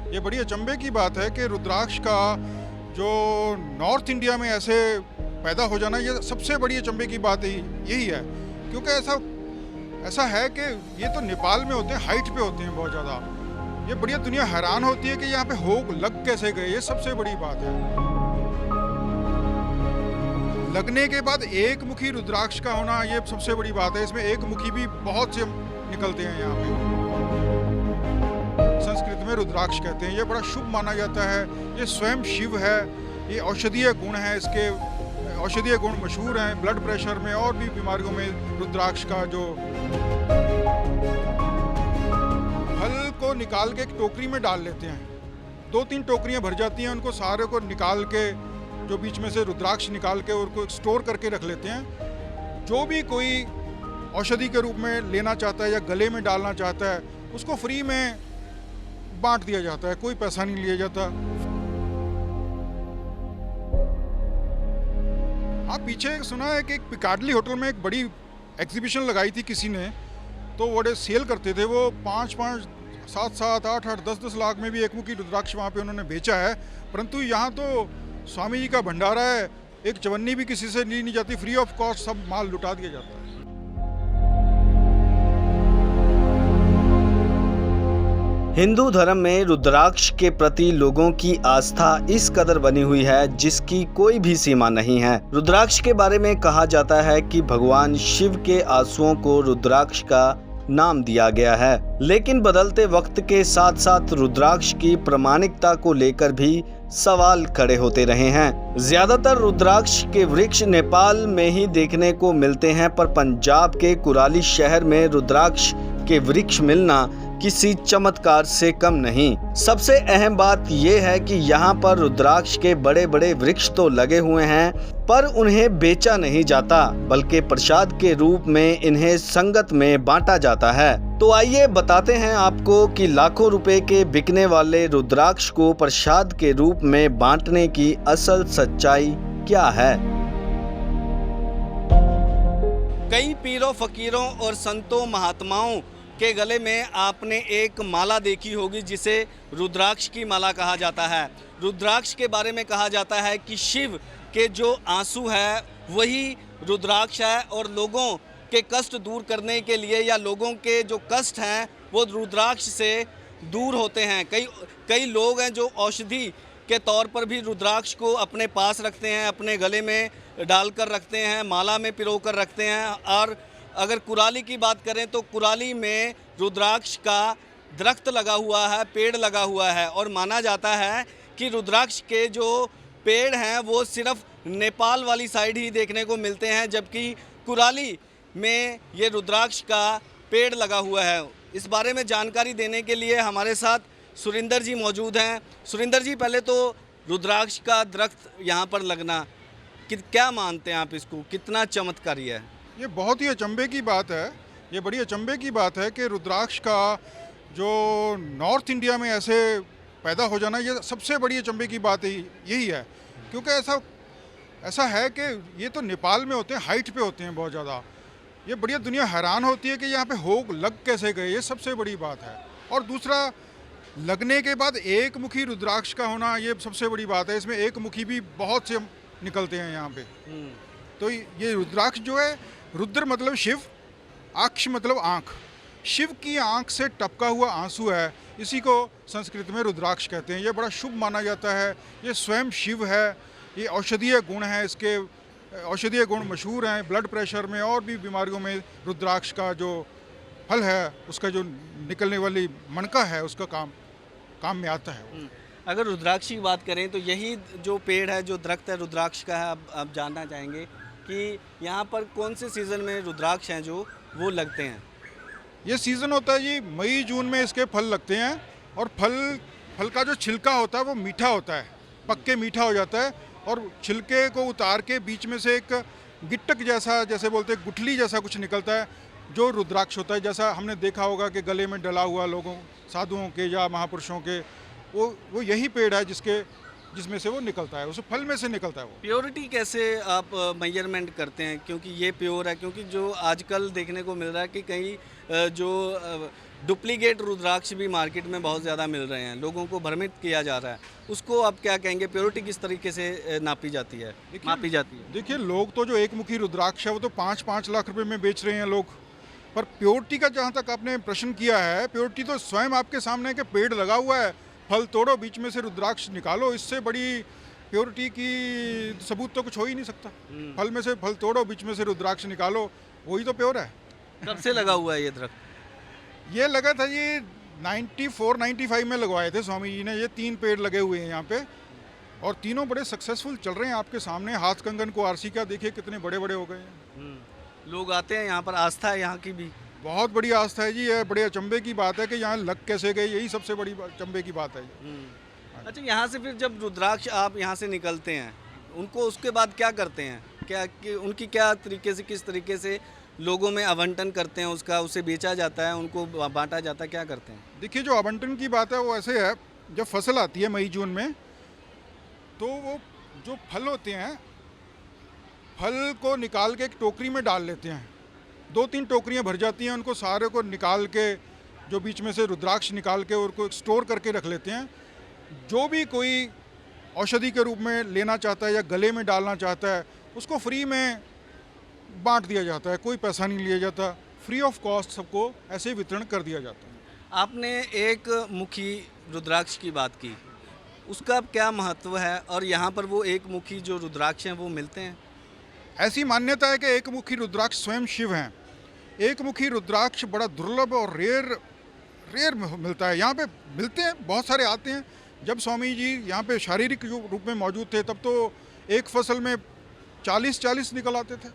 ये बड़ी अचंभे की बात है कि रुद्राक्ष का जो नॉर्थ इंडिया में ऐसे पैदा हो जाना, ये सबसे बड़ी अचंभे की बात यही है। क्योंकि ऐसा है कि ये तो नेपाल में होते हैं, हाइट पे होते हैं बहुत ज़्यादा। ये बड़ी दुनिया हैरान होती है कि यहाँ पे हो लग कैसे गए, ये सबसे बड़ी बात है। लगने के बाद एक मुखी रुद्राक्ष का होना, ये सबसे बड़ी बात है। इसमें एक मुखी भी बहुत से निकलते हैं यहाँ पे। संस्कृत में रुद्राक्ष कहते हैं, ये बड़ा शुभ माना जाता है। ये स्वयं शिव है, ये औषधीय गुण है, इसके औषधीय गुण मशहूर हैं। ब्लड प्रेशर में और भी बीमारियों में रुद्राक्ष का जो फल को निकाल के एक टोकरी में डाल लेते हैं, 2-3 टोकरियां भर जाती हैं, उनको सारे को निकाल के जो बीच में से रुद्राक्ष निकाल के उनको स्टोर करके रख लेते हैं। जो भी कोई औषधि के रूप में लेना चाहता है या गले में डालना चाहता है, उसको फ्री में बांट दिया जाता है, कोई पैसा नहीं लिया जाता। हाँ, पीछे सुना है कि एक पिकाडली होटल में एक बड़ी एग्जीबिशन लगाई थी किसी ने, तो वो सेल करते थे, वो 5-5, 7-7, 8-8, 10-10 लाख में भी एक मुखी रुद्राक्ष वहाँ पे उन्होंने बेचा है। परंतु यहाँ तो स्वामी जी का भंडारा है, एक चवन्नी भी किसी से ली नहीं जाती, फ्री ऑफ कॉस्ट सब माल लुटा दिया जाता है। हिंदू धर्म में रुद्राक्ष के प्रति लोगों की आस्था इस कदर बनी हुई है जिसकी कोई भी सीमा नहीं है। रुद्राक्ष के बारे में कहा जाता है कि भगवान शिव के आंसुओं को रुद्राक्ष का नाम दिया गया है, लेकिन बदलते वक्त के साथ साथ रुद्राक्ष की प्रामाणिकता को लेकर भी सवाल खड़े होते रहे हैं। ज्यादातर रुद्राक्ष के वृक्ष नेपाल में ही देखने को मिलते हैं, पर पंजाब के कुराली शहर में रुद्राक्ष के वृक्ष मिलना किसी चमत्कार से कम नहीं। सबसे अहम बात यह है कि यहाँ पर रुद्राक्ष के बड़े बड़े वृक्ष तो लगे हुए हैं, पर उन्हें बेचा नहीं जाता, बल्कि प्रसाद के रूप में इन्हें संगत में बांटा जाता है। तो आइए बताते हैं आपको कि लाखों रुपए के बिकने वाले रुद्राक्ष को प्रसाद के रूप में बांटने की असल सच्चाई क्या है। कई पीरों फकीरों और संतों महात्माओं के गले में आपने एक माला देखी होगी जिसे रुद्राक्ष की माला कहा जाता है। रुद्राक्ष के बारे में कहा जाता है कि शिव के जो आंसू है वही रुद्राक्ष है, और लोगों के कष्ट दूर करने के लिए या लोगों के जो कष्ट हैं वो रुद्राक्ष से दूर होते हैं। कई लोग हैं जो औषधि के तौर पर भी रुद्राक्ष को अपने पास रखते हैं, अपने गले में डालकर रखते हैं, माला में पिरो कर रखते हैं। और अगर कुराली की बात करें तो कुराली में रुद्राक्ष का दरख्त लगा हुआ है, पेड़ लगा हुआ है, और माना जाता है कि रुद्राक्ष के जो पेड़ हैं वो सिर्फ नेपाल वाली साइड ही देखने को मिलते हैं, जबकि कुराली में ये रुद्राक्ष का पेड़ लगा हुआ है। इस बारे में जानकारी देने के लिए हमारे साथ सुरिंदर जी मौजूद हैं। सुरिंदर जी, पहले तो रुद्राक्ष का दरख्त यहाँ पर लगना, क्या मानते हैं आप इसको, कितना चमत्कारी है? ये बहुत ही अचंभे की बात है। ये बड़ी अचंभे की बात है कि रुद्राक्ष का जो नॉर्थ इंडिया में ऐसे पैदा हो जाना, ये सबसे बड़ी अचंभे की बात यही है। क्योंकि ऐसा है कि ये तो नेपाल में होते हैं, हाइट पे होते हैं बहुत ज़्यादा। ये बड़ी दुनिया हैरान होती है कि यहाँ पे हो लग कैसे गए, ये सबसे बड़ी बात है। और दूसरा, लगने के बाद एक मुखी रुद्राक्ष का होना, ये सबसे बड़ी बात है। इसमें एक मुखी भी बहुत से निकलते हैं यहाँ पे। तो ये रुद्राक्ष जो है, रुद्र मतलब शिव, अक्ष मतलब आँख। शिव की आँख से टपका हुआ आंसू है, इसी को संस्कृत में रुद्राक्ष कहते हैं। ये बड़ा शुभ माना जाता है। ये स्वयं शिव है, ये औषधीय गुण है, इसके औषधीय गुण मशहूर हैं। ब्लड प्रेशर में और भी बीमारियों में रुद्राक्ष का जो फल है, उसका जो निकलने वाली मणका है, उसका काम में आता है। अगर रुद्राक्ष की बात करें तो यही जो पेड़ है, जो दरख्त है रुद्राक्ष का है, आप जानना चाहेंगे कि यहाँ पर कौन से सीज़न में रुद्राक्ष हैं जो वो लगते हैं? ये सीज़न होता है जी, मई जून में इसके फल लगते हैं। और फल का जो छिलका होता है वो मीठा होता है, पक के मीठा हो जाता है। और छिलके को उतार के बीच में से एक गिट्टक जैसा, जैसे बोलते हैं गुठली जैसा कुछ निकलता है, जो रुद्राक्ष होता है। जैसा हमने देखा होगा कि गले में डला हुआ लोगों, साधुओं के या महापुरुषों के, वो यही पेड़ है जिसमें से वो निकलता है, उस फल में से निकलता है वो। प्योरिटी कैसे आप मेजरमेंट करते हैं, क्योंकि ये प्योर है? क्योंकि जो आजकल देखने को मिल रहा है कि कई जो डुप्लीकेट रुद्राक्ष भी मार्केट में बहुत ज़्यादा मिल रहे हैं, लोगों को भ्रमित किया जा रहा है, उसको आप क्या कहेंगे? प्योरिटी किस तरीके से नापी जाती है, मापी जाती है? देखिए, लोग तो जो एक मुखी रुद्राक्ष है वो तो 5-5 लाख रुपए में बेच रहे हैं लोग। पर प्योरिटी का जहाँ तक आपने प्रश्न किया है, प्योरिटी तो स्वयं आपके सामने है कि पेड़ लगा हुआ है, फल तोड़ो, बीच में से रुद्राक्ष निकालो, इससे बड़ी प्योरिटी की सबूत तो कुछ हो ही नहीं सकता। फल में से फल तोड़ो, बीच में से रुद्राक्ष निकालो, वही तो प्योर है। कब से लगा हुआ है ये दरख्त? ये लगा था जी 94-95 में लगवाए थे स्वामी जी ने। ये 3 पेड़ लगे हुए हैं यहाँ पे और तीनों बड़े सक्सेसफुल चल रहे हैं आपके सामने। हाथ कंगन को आरसी का देखिए कितने बड़े बड़े हो गए हैं। लोग आते हैं यहाँ पर, आस्था है यहाँ की भी। बहुत बड़ी आस्था है जी। ये बड़े अचंभे की बात है कि यहाँ लग कैसे गए, यही सबसे बड़ी अचंभे की बात है। अच्छा, यहाँ से फिर जब रुद्राक्ष आप यहाँ से निकलते हैं, उनको उसके बाद क्या करते हैं? क्या कि उनकी क्या तरीके से, किस तरीके से लोगों में आवंटन करते हैं उसका, उसे बेचा जाता है, उनको बांटा जाता है, क्या करते हैं? देखिए, जो आवंटन की बात है वो ऐसे है, जब फसल आती है मई जून में, तो वो जो फल होते हैं, फल को निकाल के एक टोकरी में डाल लेते हैं। 2-3 टोकरियां भर जाती हैं, उनको सारे को निकाल के, जो बीच में से रुद्राक्ष निकाल के उनको स्टोर करके रख लेते हैं। जो भी कोई औषधि के रूप में लेना चाहता है या गले में डालना चाहता है, उसको फ्री में बांट दिया जाता है, कोई पैसा नहीं लिया जाता, फ्री ऑफ कॉस्ट सबको ऐसे ही वितरण कर दिया जाता है। आपने एक मुखी रुद्राक्ष की बात की, उसका क्या महत्व है और यहाँ पर वो एक मुखी जो रुद्राक्ष हैं वो मिलते हैं? ऐसी मान्यता है कि एक मुखी रुद्राक्ष स्वयं शिव हैं। एक मुखी रुद्राक्ष बड़ा दुर्लभ और रेयर मिलता है। यहाँ पे मिलते हैं, बहुत सारे आते हैं। जब स्वामी जी यहाँ पे शारीरिक रूप में मौजूद थे, तब तो एक फसल में 40-40 निकल आते थे।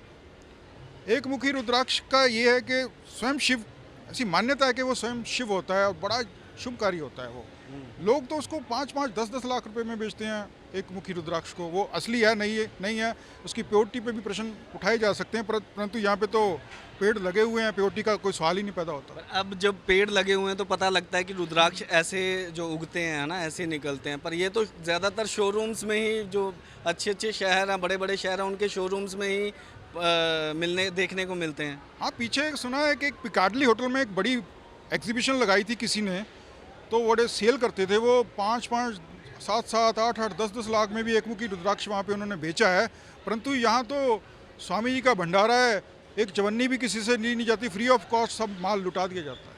एक मुखी रुद्राक्ष का ये है कि स्वयं शिव, ऐसी मान्यता है कि वो स्वयं शिव होता है और बड़ा शुभकारी होता है वो। लोग तो उसको 5-5, 10-10 लाख रुपए में बेचते हैं एक मुखी रुद्राक्ष को। वो असली है नहीं है, उसकी प्योरिटी पे भी प्रश्न उठाए जा सकते हैं, परंतु यहाँ पे तो पेड़ लगे हुए हैं, प्योरिटी का कोई सवाल ही नहीं पैदा होता। अब जब पेड़ लगे हुए हैं तो पता लगता है कि रुद्राक्ष ऐसे जो उगते हैं ना, ऐसे निकलते हैं, पर ये तो ज़्यादातर शोरूम्स में ही, जो अच्छे शहर हैं, बड़े शहर हैं, उनके शोरूम्स में ही मिलने देखने को मिलते हैं। हाँ, पीछे सुना है कि एक पिकाडली होटल में एक बड़ी एग्जीबिशन लगाई थी किसी ने, तो बड़े सेल करते थे वो 5-5, 7-7, 8-8, 10-10 लाख में भी एक मुखी रुद्राक्ष वहाँ पे उन्होंने बेचा है। परंतु यहाँ तो स्वामी जी का भंडारा है, एक चवन्नी भी किसी से ली नहीं जाती, फ्री ऑफ कॉस्ट सब माल लुटा दिया जाता है।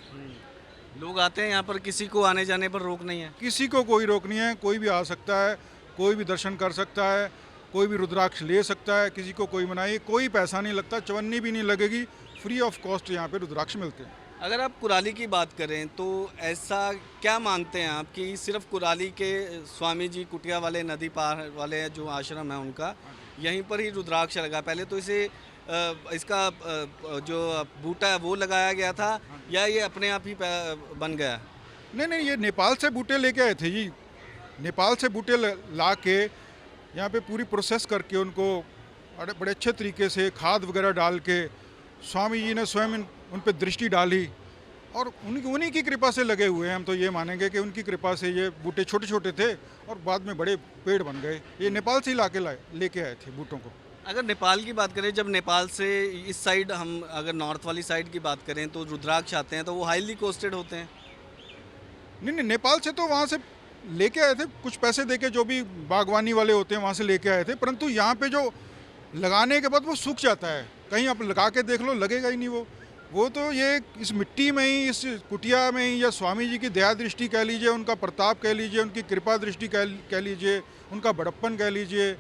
लोग आते हैं यहाँ पर, किसी को आने जाने पर रोक नहीं है? किसी को कोई रोक नहीं है, कोई भी आ सकता है, कोई भी दर्शन कर सकता है, कोई भी रुद्राक्ष ले सकता है, किसी को कोई मनाही, कोई पैसा नहीं लगता, चवन्नी भी नहीं लगेगी, फ्री ऑफ कॉस्ट यहाँ पे रुद्राक्ष मिलते हैं। अगर आप कुराली की बात करें तो ऐसा क्या मानते हैं आप कि सिर्फ कुराली के स्वामी जी कुटिया वाले, नदी पार वाले जो आश्रम है उनका, यहीं पर ही रुद्राक्ष लगा? पहले तो इसे इसका जो बूटा है वो लगाया गया था, या ये अपने आप ही बन गया? नहीं, ये नेपाल से बूटे लेके आए थे जी। नेपाल से बूटे ला के यहाँ पे पूरी प्रोसेस करके उनको बड़े अच्छे तरीके से खाद वगैरह डाल के स्वामी जी ने स्वयं उन पे दृष्टि डाली और उन्हीं की कृपा से लगे हुए हैं। हम तो ये मानेंगे कि उनकी कृपा से ये बूटे छोटे छोटे थे और बाद में बड़े पेड़ बन गए। ये नेपाल से ही लेके आए थे बूटों को। अगर नेपाल की बात करें, जब नेपाल से इस साइड, हम अगर नॉर्थ वाली साइड की बात करें, तो रुद्राक्ष आते हैं तो वो हाईली कॉस्टेड होते हैं? नहीं, नेपाल से तो वहाँ से लेके आए थे, कुछ पैसे देके, जो भी बागवानी वाले होते हैं वहाँ से लेके आए थे। परंतु यहाँ पे जो लगाने के बाद वो सूख जाता है, कहीं आप लगा के देख लो, लगेगा ही नहीं वो तो ये इस मिट्टी में ही, इस कुटिया में ही, या स्वामी जी की दया दृष्टि कह लीजिए, उनका प्रताप कह लीजिए, उनकी कृपा दृष्टि कह लीजिए, उनका बड़प्पन कह लीजिए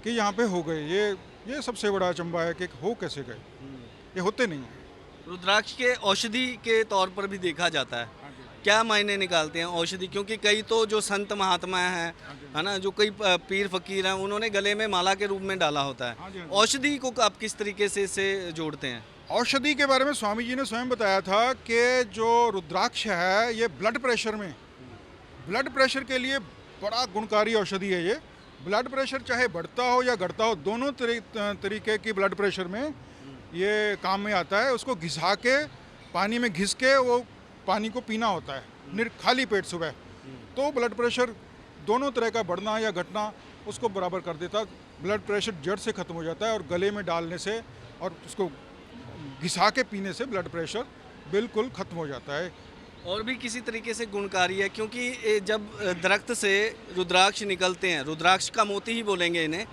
कि यहाँ पे हो गए। ये सबसे बड़ा अचंबा है कि हो कैसे गए, ये होते नहीं हैं। रुद्राक्ष के औषधि के तौर पर भी देखा जाता है, क्या मायने निकालते हैं औषधि? क्योंकि कई तो जो संत महात्मा हैं, है ना, जो कई पीर फकीर हैं, उन्होंने गले में माला के रूप में डाला होता है। औषधि को आप किस तरीके से इससे जोड़ते हैं? औषधि के बारे में स्वामी जी ने स्वयं बताया था कि जो रुद्राक्ष है ये ब्लड प्रेशर के लिए बड़ा गुणकारी औषधि है। ये ब्लड प्रेशर चाहे बढ़ता हो या घटता हो, दोनों तरीके की ब्लड प्रेशर में ये काम में आता है। उसको घिसा के, पानी में घिस के वो पानी को पीना होता है खाली पेट सुबह, तो ब्लड प्रेशर दोनों तरह का बढ़ना या घटना उसको बराबर कर देता। ब्लड प्रेशर जड़ से ख़त्म हो जाता है और गले में डालने से और उसको घिसा के पीने से ब्लड प्रेशर बिल्कुल ख़त्म हो जाता है। और भी किसी तरीके से गुणकारी है, क्योंकि जब दरख्त से रुद्राक्ष निकलते हैं, रुद्राक्ष का मोती ही बोलेंगे इन्हें,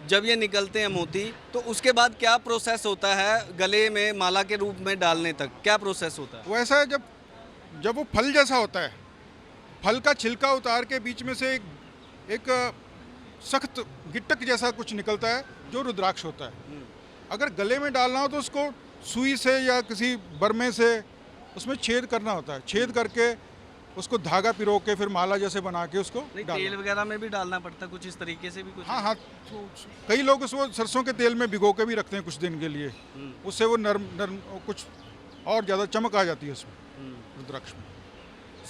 जब ये निकलते हैं मोती, तो उसके बाद क्या प्रोसेस होता है गले में माला के रूप में डालने तक, क्या प्रोसेस होता है? वो ऐसा है, जब वो फल जैसा होता है, फल का छिलका उतार के बीच में से एक सख्त गिट्टक जैसा कुछ निकलता है जो रुद्राक्ष होता है। अगर गले में डालना हो तो उसको सुई से या किसी बरमे से उसमें छेद करना होता है। छेद करके उसको धागा पिरो के फिर माला जैसे बना के उसको डालना। तेल वगैरह में भी डालना पड़ता है कुछ इस तरीके से भी कुछ? हाँ हाँ, तो कई लोग उसको सरसों के तेल में भिगो के भी रखते हैं कुछ दिन के लिए। उससे वो नरम नरम कुछ और ज़्यादा चमक आ जाती है उसमें, रुद्राक्ष में।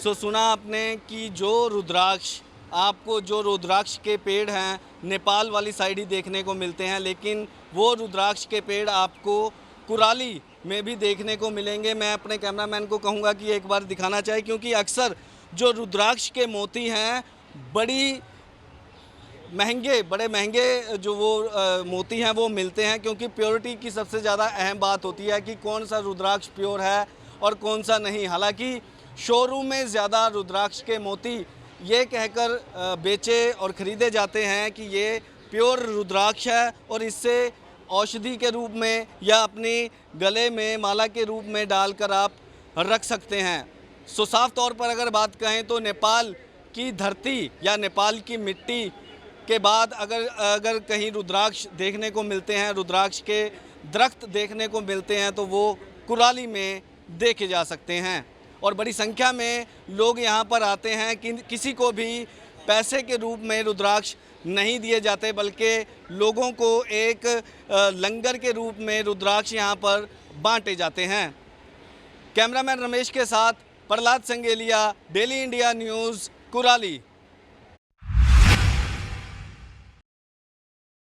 सो सुना आपने कि जो रुद्राक्ष आपको, जो रुद्राक्ष के पेड़ हैं नेपाल वाली साइड ही देखने को मिलते हैं, लेकिन वो रुद्राक्ष के पेड़ आपको कुराली में भी देखने को मिलेंगे। मैं अपने कैमरामैन को कहूँगा कि एक बार दिखाना चाहिए, क्योंकि अक्सर जो रुद्राक्ष के मोती हैं बड़े महंगे जो वो मोती हैं वो मिलते हैं, क्योंकि प्योरिटी की सबसे ज़्यादा अहम बात होती है कि कौन सा रुद्राक्ष प्योर है और कौन सा नहीं। हालांकि शोरूम में ज़्यादा रुद्राक्ष के मोती ये कहकर बेचे और ख़रीदे जाते हैं कि ये प्योर रुद्राक्ष है और इससे औषधि के रूप में या अपने गले में माला के रूप में डालकर आप रख सकते हैं। सो साफ तौर पर अगर बात कहें तो नेपाल की धरती या नेपाल की मिट्टी के बाद अगर कहीं रुद्राक्ष देखने को मिलते हैं, रुद्राक्ष के दरख्त देखने को मिलते हैं, तो वो कुराली में देखे जा सकते हैं। और बड़ी संख्या में लोग यहाँ पर आते हैं कि किसी को भी पैसे के रूप में रुद्राक्ष नहीं दिए जाते, बल्कि लोगों को एक लंगर के रूप में रुद्राक्ष यहाँ पर बांटे जाते हैं। कैमरामैन रमेश के साथ Prahlad Sangelia, Daily India News, Kurali.